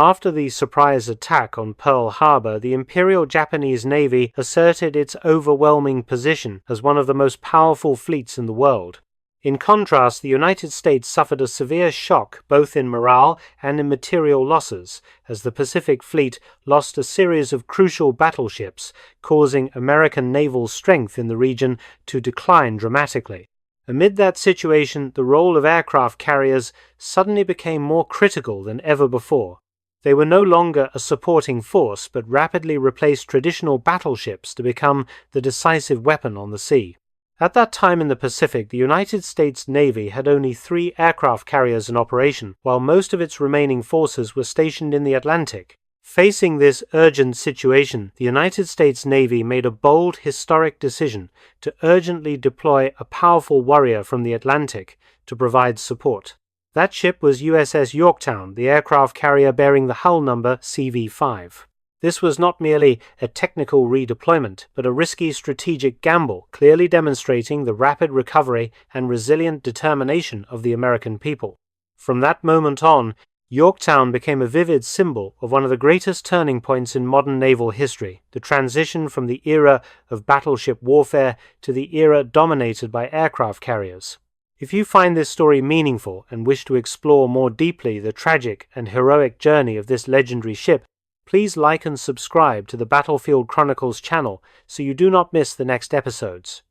After the surprise attack on Pearl Harbor, the Imperial Japanese Navy asserted its overwhelming position as one of the most powerful fleets in the world. In contrast, the United States suffered a severe shock both in morale and in material losses, as the Pacific Fleet lost a series of crucial battleships, causing American naval strength in the region to decline dramatically. Amid that situation, the role of aircraft carriers suddenly became more critical than ever before. They were no longer a supporting force, but rapidly replaced traditional battleships to become the decisive weapon on the sea. At that time in the Pacific, the United States Navy had only 3 aircraft carriers in operation, while most of its remaining forces were stationed in the Atlantic. Facing this urgent situation, the United States Navy made a bold, historic decision to urgently deploy a powerful warrior from the Atlantic to provide support. That ship was USS Yorktown, the aircraft carrier bearing the hull number CV-5. This was not merely a technical redeployment, but a risky strategic gamble, clearly demonstrating the rapid recovery and resilient determination of the American people. From that moment on, Yorktown became a vivid symbol of one of the greatest turning points in modern naval history, the transition from the era of battleship warfare to the era dominated by aircraft carriers. If you find this story meaningful and wish to explore more deeply the tragic and heroic journey of this legendary ship, please like and subscribe to the Battlefield Chronicles channel so you do not miss the next episodes.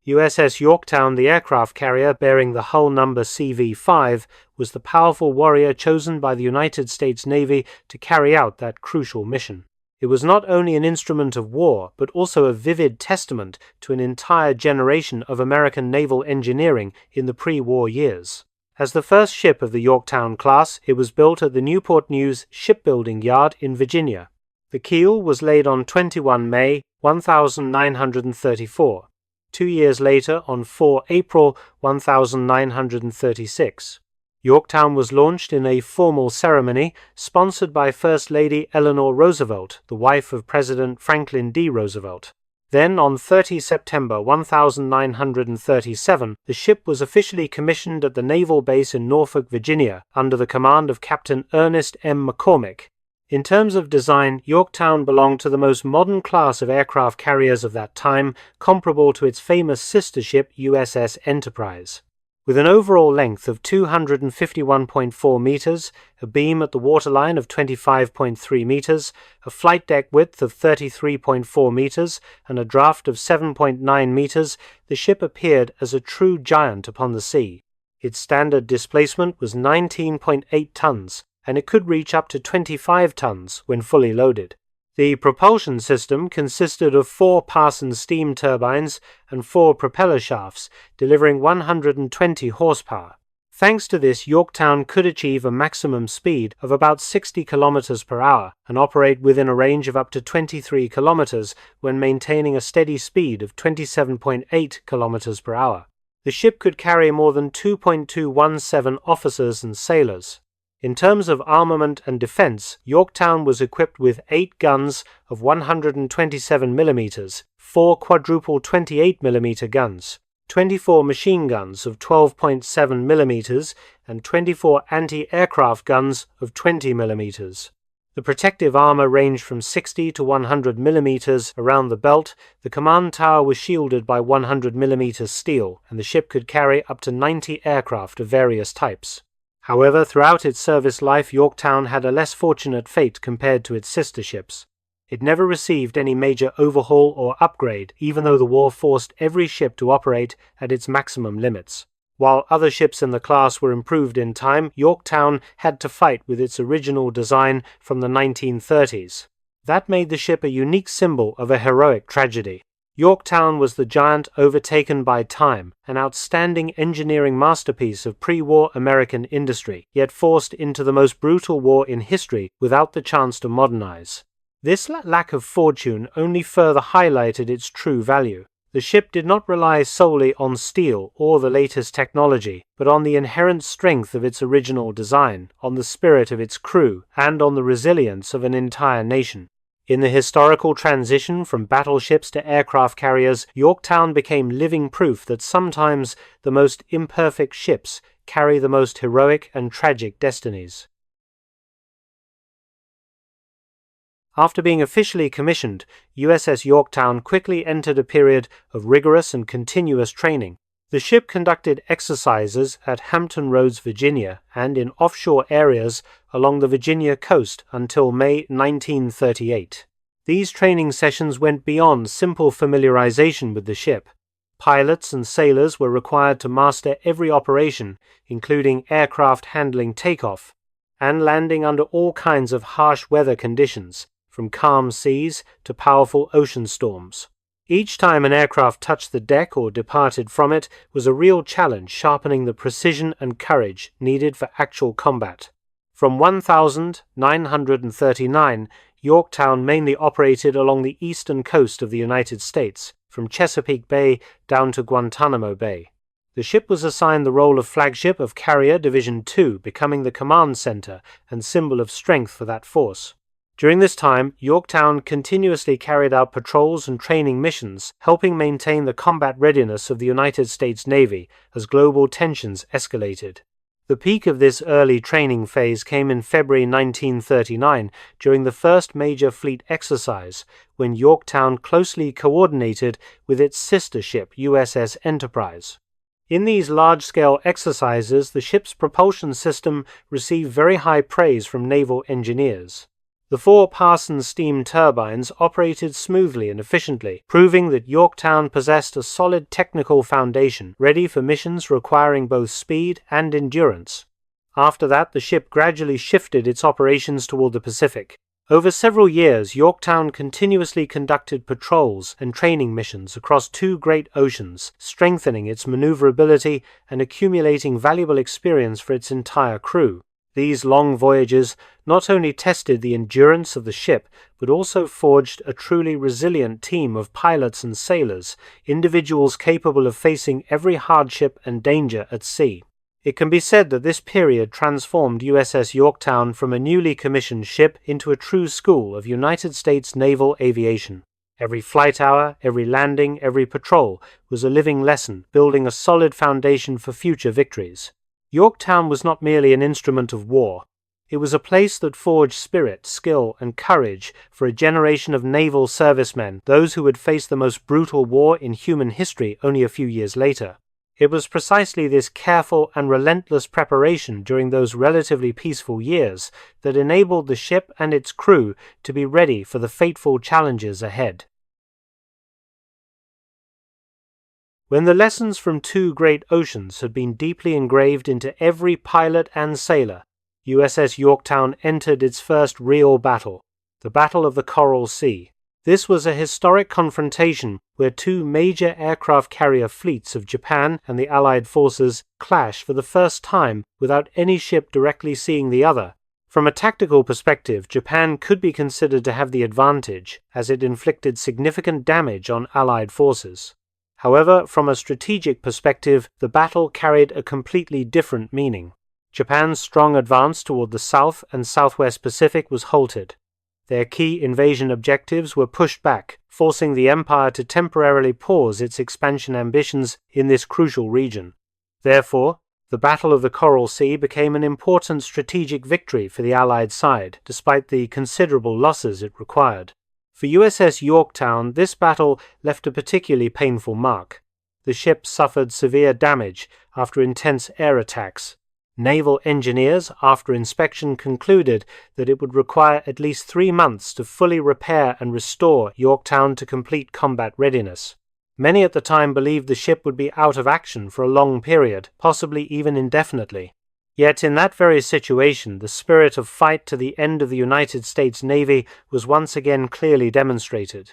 USS Yorktown, the aircraft carrier bearing the hull number CV-5, was the powerful warrior chosen by the United States Navy to carry out that crucial mission. It was not only an instrument of war, but also a vivid testament to an entire generation of American naval engineering in the pre-war years. As the first ship of the Yorktown class, it was built at the Newport News Shipbuilding Yard in Virginia. The keel was laid on 21 May 1934, 2 years later on 4 April 1936. Yorktown was launched in a formal ceremony sponsored by First Lady Eleanor Roosevelt, the wife of President Franklin D. Roosevelt. Then, on 30 September 1937, the ship was officially commissioned at the naval base in Norfolk, Virginia, under the command of Captain Ernest M. McCormick. In terms of design, Yorktown belonged to the most modern class of aircraft carriers of that time, comparable to its famous sister ship USS Enterprise. With an overall length of 251.4 meters, a beam at the waterline of 25.3 meters, a flight deck width of 33.4 meters, and a draft of 7.9 meters, the ship appeared as a true giant upon the sea. Its standard displacement was 19.8 tons, and it could reach up to 25 tons when fully loaded. The propulsion system consisted of 4 Parsons steam turbines and 4 propeller shafts, delivering 120 horsepower. Thanks to this, Yorktown could achieve a maximum speed of about 60 km per hour and operate within a range of up to 23 km when maintaining a steady speed of 27.8 km per hour. The ship could carry more than 2.217 officers and sailors. In terms of armament and defense, Yorktown was equipped with 8 guns of 127 mm, 4 quadruple 28 mm guns, 24 machine guns of 12.7 mm, and 24 anti-aircraft guns of 20 mm. The protective armor ranged from 60 to 100 mm around the belt. The command tower was shielded by 100 mm steel, and the ship could carry up to 90 aircraft of various types. However, throughout its service life, Yorktown had a less fortunate fate compared to its sister ships. It never received any major overhaul or upgrade, even though the war forced every ship to operate at its maximum limits. While other ships in the class were improved in time, Yorktown had to fight with its original design from the 1930s. That made the ship a unique symbol of a heroic tragedy. Yorktown was the giant overtaken by time, an outstanding engineering masterpiece of pre-war American industry, yet forced into the most brutal war in history without the chance to modernize. This lack of fortune only further highlighted its true value. The ship did not rely solely on steel or the latest technology, but on the inherent strength of its original design, on the spirit of its crew, and on the resilience of an entire nation. In the historical transition from battleships to aircraft carriers, Yorktown became living proof that sometimes the most imperfect ships carry the most heroic and tragic destinies. After being officially commissioned, USS Yorktown quickly entered a period of rigorous and continuous training. The ship conducted exercises at Hampton Roads, Virginia, and in offshore areas along the Virginia coast until May 1938. These training sessions went beyond simple familiarization with the ship. Pilots and sailors were required to master every operation, including aircraft handling takeoff and landing under all kinds of harsh weather conditions, from calm seas to powerful ocean storms. Each time an aircraft touched the deck or departed from it was a real challenge, sharpening the precision and courage needed for actual combat. From 1939, Yorktown mainly operated along the eastern coast of the United States, from Chesapeake Bay down to Guantanamo Bay. The ship was assigned the role of flagship of Carrier Division II, becoming the command center and symbol of strength for that force. During this time, Yorktown continuously carried out patrols and training missions, helping maintain the combat readiness of the United States Navy as global tensions escalated. The peak of this early training phase came in February 1939 during the first major fleet exercise, when Yorktown closely coordinated with its sister ship USS Enterprise. In these large-scale exercises, the ship's propulsion system received very high praise from naval engineers. The 4 Parsons steam turbines operated smoothly and efficiently, proving that Yorktown possessed a solid technical foundation, ready for missions requiring both speed and endurance. After that, the ship gradually shifted its operations toward the Pacific. Over several years, Yorktown continuously conducted patrols and training missions across 2 great oceans, strengthening its maneuverability and accumulating valuable experience for its entire crew. These long voyages not only tested the endurance of the ship, but also forged a truly resilient team of pilots and sailors, individuals capable of facing every hardship and danger at sea. It can be said that this period transformed USS Yorktown from a newly commissioned ship into a true school of United States naval aviation. Every flight hour, every landing, every patrol was a living lesson, building a solid foundation for future victories. Yorktown was not merely an instrument of war. It was a place that forged spirit, skill, and courage for a generation of naval servicemen, those who would face the most brutal war in human history only a few years later. It was precisely this careful and relentless preparation during those relatively peaceful years that enabled the ship and its crew to be ready for the fateful challenges ahead. When the lessons from 2 great oceans had been deeply engraved into every pilot and sailor, USS Yorktown entered its first real battle, the Battle of the Coral Sea. This was a historic confrontation where 2 major aircraft carrier fleets of Japan and the Allied forces clashed for the first time without any ship directly seeing the other. From a tactical perspective, Japan could be considered to have the advantage, as it inflicted significant damage on Allied forces. However, from a strategic perspective, the battle carried a completely different meaning. Japan's strong advance toward the South and Southwest Pacific was halted. Their key invasion objectives were pushed back, forcing the empire to temporarily pause its expansion ambitions in this crucial region. Therefore, the Battle of the Coral Sea became an important strategic victory for the Allied side, despite the considerable losses it required. For USS Yorktown, this battle left a particularly painful mark. The ship suffered severe damage after intense air attacks. Naval engineers, after inspection, concluded that it would require at least 3 months to fully repair and restore Yorktown to complete combat readiness. Many at the time believed the ship would be out of action for a long period, possibly even indefinitely. Yet in that very situation, the spirit of fight to the end of the United States Navy was once again clearly demonstrated.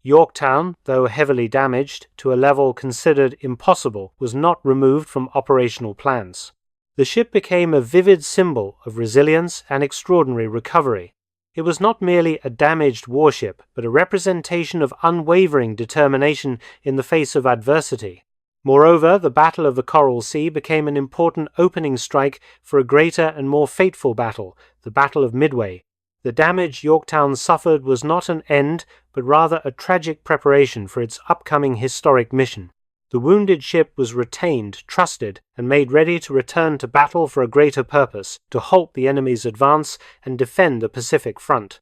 Yorktown, though heavily damaged to a level considered impossible, was not removed from operational plans. The ship became a vivid symbol of resilience and extraordinary recovery. It was not merely a damaged warship, but a representation of unwavering determination in the face of adversity. Moreover, the Battle of the Coral Sea became an important opening strike for a greater and more fateful battle, the Battle of Midway. The damage Yorktown suffered was not an end, but rather a tragic preparation for its upcoming historic mission. The wounded ship was retained, trusted, and made ready to return to battle for a greater purpose, to halt the enemy's advance and defend the Pacific front.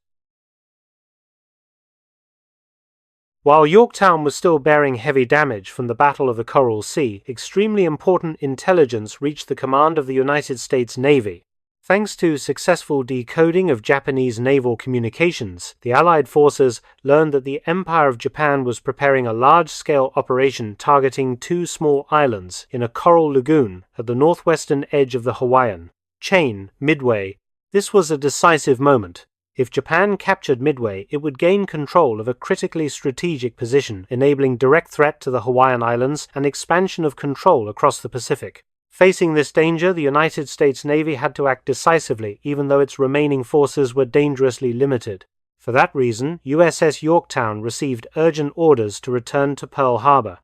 While Yorktown was still bearing heavy damage from the Battle of the Coral Sea, extremely important intelligence reached the command of the United States Navy. Thanks to successful decoding of Japanese naval communications, the Allied forces learned that the Empire of Japan was preparing a large-scale operation targeting 2 small islands in a coral lagoon at the northwestern edge of the Hawaiian chain, Midway. This was a decisive moment. If Japan captured Midway, it would gain control of a critically strategic position, enabling direct threat to the Hawaiian Islands and expansion of control across the Pacific. Facing this danger, the United States Navy had to act decisively, even though its remaining forces were dangerously limited. For that reason, USS Yorktown received urgent orders to return to Pearl Harbor.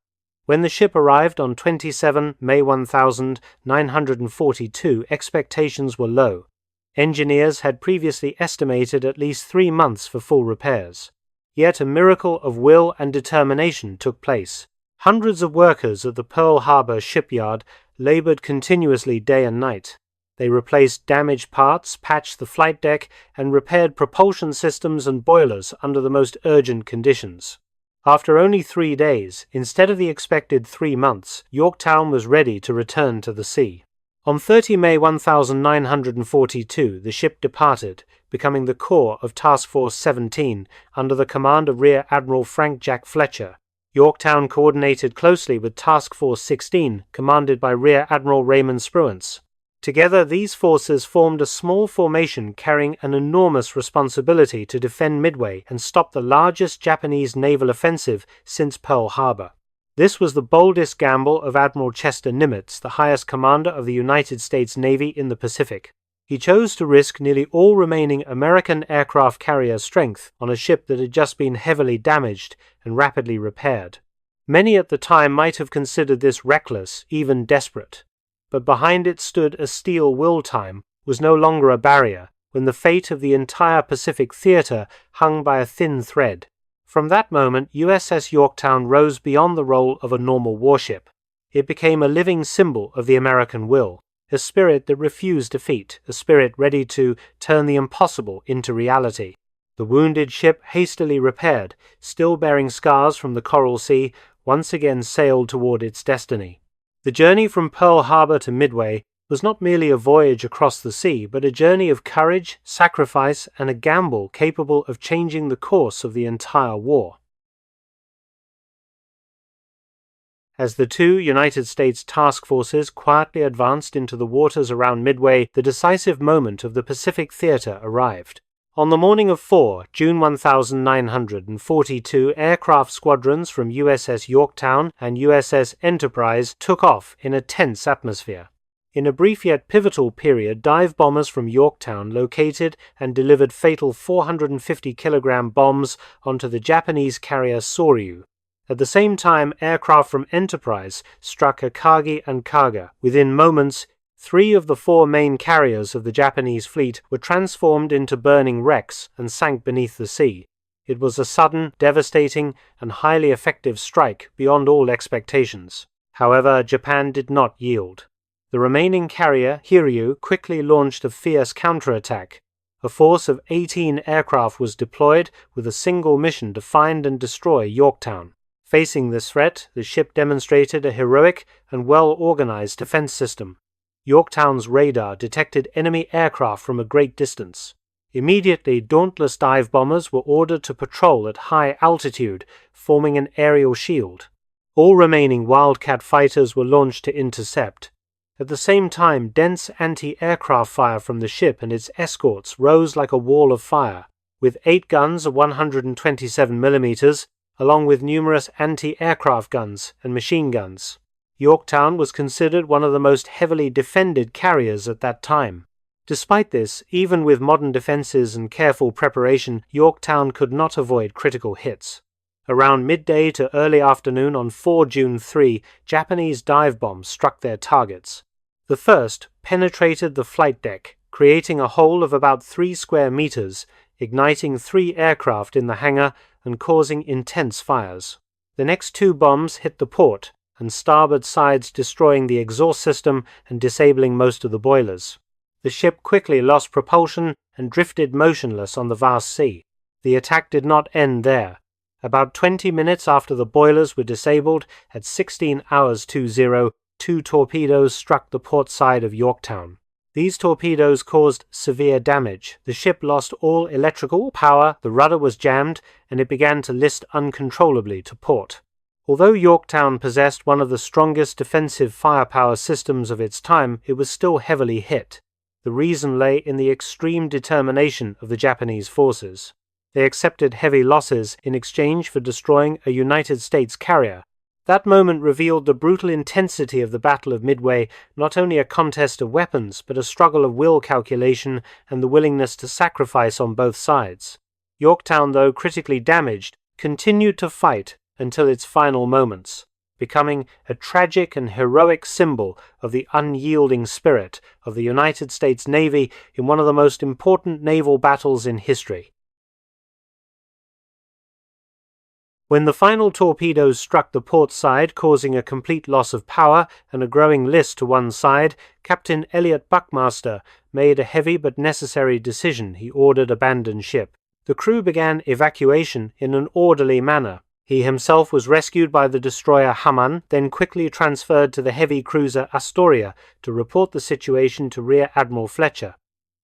When the ship arrived on 27 May 1942, expectations were low. Engineers had previously estimated at least 3 months for full repairs. Yet a miracle of will and determination took place. Hundreds of workers at the Pearl Harbor shipyard labored continuously day and night. They replaced damaged parts, patched the flight deck, and repaired propulsion systems and boilers under the most urgent conditions. After only 3 days, instead of the expected 3 months, Yorktown was ready to return to the sea. On 30 May 1942, the ship departed, becoming the core of Task Force 17 under the command of Rear Admiral Frank Jack Fletcher. Yorktown coordinated closely with Task Force 16, commanded by Rear Admiral Raymond Spruance. Together, these forces formed a small formation carrying an enormous responsibility to defend Midway and stop the largest Japanese naval offensive since Pearl Harbor. This was the boldest gamble of Admiral Chester Nimitz, the highest commander of the United States Navy in the Pacific. He chose to risk nearly all remaining American aircraft carrier strength on a ship that had just been heavily damaged and rapidly repaired. Many at the time might have considered this reckless, even desperate. But behind it stood a steel will. Time was no longer a barrier when the fate of the entire Pacific theater hung by a thin thread. From that moment, USS Yorktown rose beyond the role of a normal warship. It became a living symbol of the American will, a spirit that refused defeat, a spirit ready to turn the impossible into reality. The wounded ship, hastily repaired, still bearing scars from the Coral Sea, once again sailed toward its destiny. The journey from Pearl Harbor to Midway was not merely a voyage across the sea, but a journey of courage, sacrifice, and a gamble capable of changing the course of the entire war. As the 2 United States task forces quietly advanced into the waters around Midway, the decisive moment of the Pacific theater arrived. On the morning of June 1942, aircraft squadrons from USS Yorktown and USS Enterprise took off in a tense atmosphere. In a brief yet pivotal period, dive bombers from Yorktown located and delivered fatal 450-kilogram bombs onto the Japanese carrier Soryu. At the same time, aircraft from Enterprise struck Akagi and Kaga. Within moments, 3 of the 4 main carriers of the Japanese fleet were transformed into burning wrecks and sank beneath the sea. It was a sudden, devastating, and highly effective strike beyond all expectations. However, Japan did not yield. The remaining carrier, Hiryu, quickly launched a fierce counterattack. A force of 18 aircraft was deployed with a single mission to find and destroy Yorktown. Facing this threat, the ship demonstrated a heroic and well-organized defense system. Yorktown's radar detected enemy aircraft from a great distance. Immediately, dauntless dive bombers were ordered to patrol at high altitude, forming an aerial shield. All remaining Wildcat fighters were launched to intercept. At the same time, dense anti-aircraft fire from the ship and its escorts rose like a wall of fire. With 8 guns of 127 mm, along with numerous anti-aircraft guns and machine guns. Yorktown was considered one of the most heavily defended carriers at that time. Despite this, even with modern defenses and careful preparation, Yorktown could not avoid critical hits. Around midday to early afternoon on June 3, Japanese dive bombs struck their targets. The first penetrated the flight deck, creating a hole of about 3 square meters, igniting 3 aircraft in the hangar and causing intense fires. The next 2 bombs hit the port, and starboard sides destroying the exhaust system and disabling most of the boilers. The ship quickly lost propulsion and drifted motionless on the vast sea. The attack did not end there. About 20 minutes after the boilers were disabled, at 16 hours 20, 2 torpedoes struck the port side of Yorktown. These torpedoes caused severe damage. The ship lost all electrical power, the rudder was jammed, and it began to list uncontrollably to port. Although Yorktown possessed one of the strongest defensive firepower systems of its time, it was still heavily hit. The reason lay in the extreme determination of the Japanese forces. They accepted heavy losses in exchange for destroying a United States carrier. That moment revealed the brutal intensity of the Battle of Midway, not only a contest of weapons, but a struggle of will calculation and the willingness to sacrifice on both sides. Yorktown, though critically damaged, continued to fight until its final moments, becoming a tragic and heroic symbol of the unyielding spirit of the United States Navy in one of the most important naval battles in history. When the final torpedoes struck the port side, causing a complete loss of power and a growing list to one side, Captain Elliot Buckmaster made a heavy but necessary decision. He ordered abandon ship. The crew began evacuation in an orderly manner. He himself was rescued by the destroyer Hamman, then quickly transferred to the heavy cruiser Astoria to report the situation to Rear Admiral Fletcher.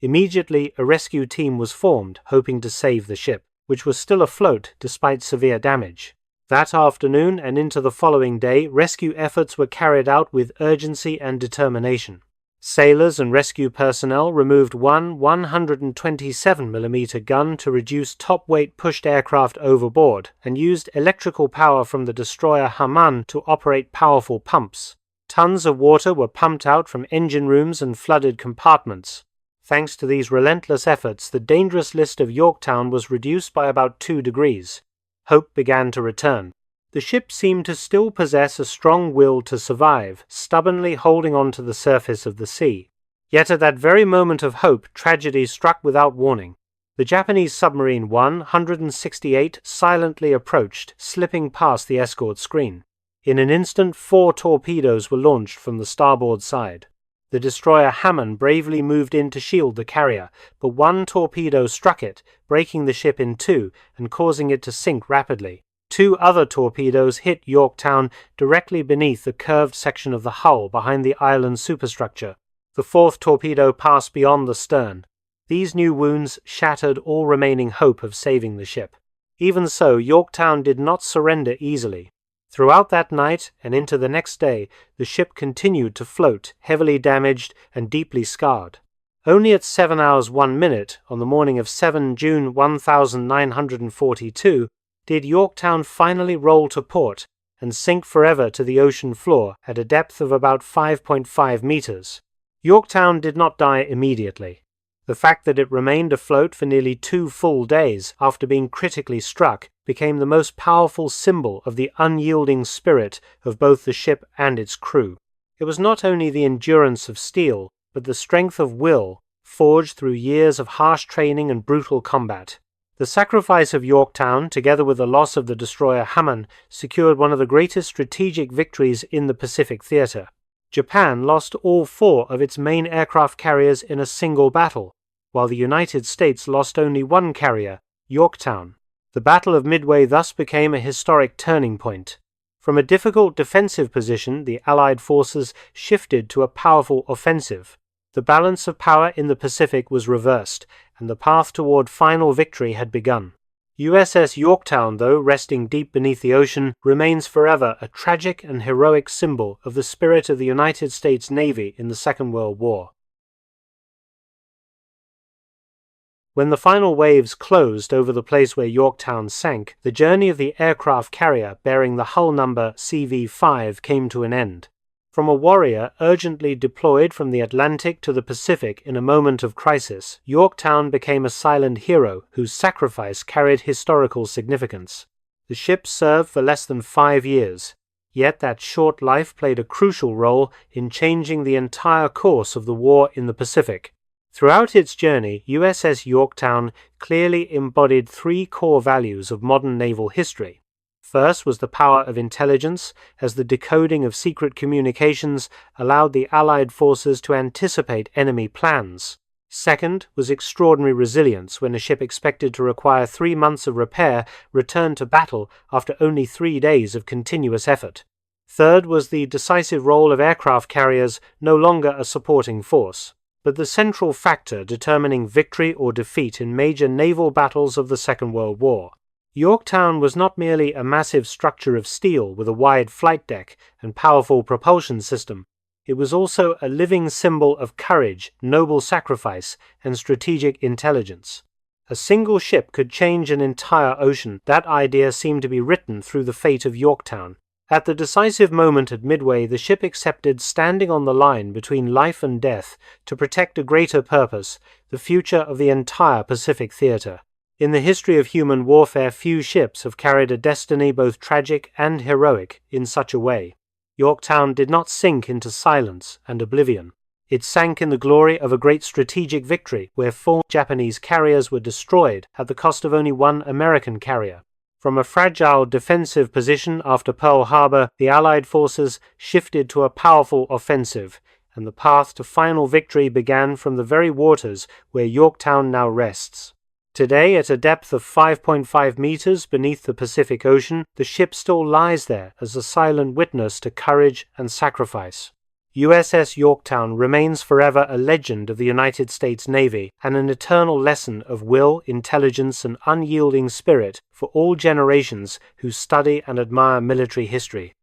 Immediately, a rescue team was formed, hoping to save the ship, which was still afloat despite severe damage. That afternoon and into the following day, rescue efforts were carried out with urgency and determination. Sailors and rescue personnel removed one 127mm gun to reduce top-weight pushed aircraft overboard and used electrical power from the destroyer Hamman to operate powerful pumps. Tons of water were pumped out from engine rooms and flooded compartments. Thanks to these relentless efforts, the dangerous list of Yorktown was reduced by about 2 degrees. Hope began to return. The ship seemed to still possess a strong will to survive, stubbornly holding on to the surface of the sea. Yet at that very moment of hope, tragedy struck without warning. The Japanese submarine 168 silently approached, slipping past the escort screen. In an instant, 4 torpedoes were launched from the starboard side. The destroyer Hamman bravely moved in to shield the carrier, but 1 torpedo struck it, breaking the ship in 2 and causing it to sink rapidly. 2 other torpedoes hit Yorktown directly beneath the curved section of the hull behind the island's superstructure. The 4th torpedo passed beyond the stern. These new wounds shattered all remaining hope of saving the ship. Even so, Yorktown did not surrender easily. Throughout that night and into the next day, the ship continued to float, heavily damaged and deeply scarred. Only at 7 hours 1 minute, on the morning of 7 June 1942, did Yorktown finally roll to port and sink forever to the ocean floor at a depth of about 5.5 meters. Yorktown did not die immediately. The fact that it remained afloat for nearly 2 full days after being critically struck became the most powerful symbol of the unyielding spirit of both the ship and its crew. It was not only the endurance of steel, but the strength of will, forged through years of harsh training and brutal combat. The sacrifice of Yorktown, together with the loss of the destroyer Hamman, secured one of the greatest strategic victories in the Pacific theater. Japan lost all 4 of its main aircraft carriers in a single battle, while the United States lost only 1 carrier, Yorktown. The Battle of Midway thus became a historic turning point. From a difficult defensive position, the Allied forces shifted to a powerful offensive. The balance of power in the Pacific was reversed, and the path toward final victory had begun. USS Yorktown, though resting deep beneath the ocean, remains forever a tragic and heroic symbol of the spirit of the United States Navy in the Second World War. When the final waves closed over the place where Yorktown sank, the journey of the aircraft carrier bearing the hull number CV-5 came to an end. From a warrior urgently deployed from the Atlantic to the Pacific in a moment of crisis, Yorktown became a silent hero whose sacrifice carried historical significance. The ship served for less than 5 years, yet that short life played a crucial role in changing the entire course of the war in the Pacific. Throughout its journey, USS Yorktown clearly embodied 3 core values of modern naval history. First was the power of intelligence, as the decoding of secret communications allowed the Allied forces to anticipate enemy plans. Second was extraordinary resilience, when a ship expected to require 3 months of repair returned to battle after only 3 days of continuous effort. Third was the decisive role of aircraft carriers, no longer a supporting force, but the central factor determining victory or defeat in major naval battles of the Second World War. Yorktown was not merely a massive structure of steel with a wide flight deck and powerful propulsion system. It was also a living symbol of courage, noble sacrifice, and strategic intelligence. A single ship could change an entire ocean. That idea seemed to be written through the fate of Yorktown. At the decisive moment at Midway, the ship accepted standing on the line between life and death to protect a greater purpose, the future of the entire Pacific theater. In the history of human warfare, few ships have carried a destiny both tragic and heroic in such a way. Yorktown did not sink into silence and oblivion. It sank in the glory of a great strategic victory, where 4 Japanese carriers were destroyed at the cost of only 1 American carrier. From a fragile defensive position after Pearl Harbor, the Allied forces shifted to a powerful offensive, and the path to final victory began from the very waters where Yorktown now rests. Today, at a depth of 5.5 meters beneath the Pacific Ocean, the ship still lies there as a silent witness to courage and sacrifice. USS Yorktown remains forever a legend of the United States Navy and an eternal lesson of will, intelligence, and unyielding spirit for all generations who study and admire military history.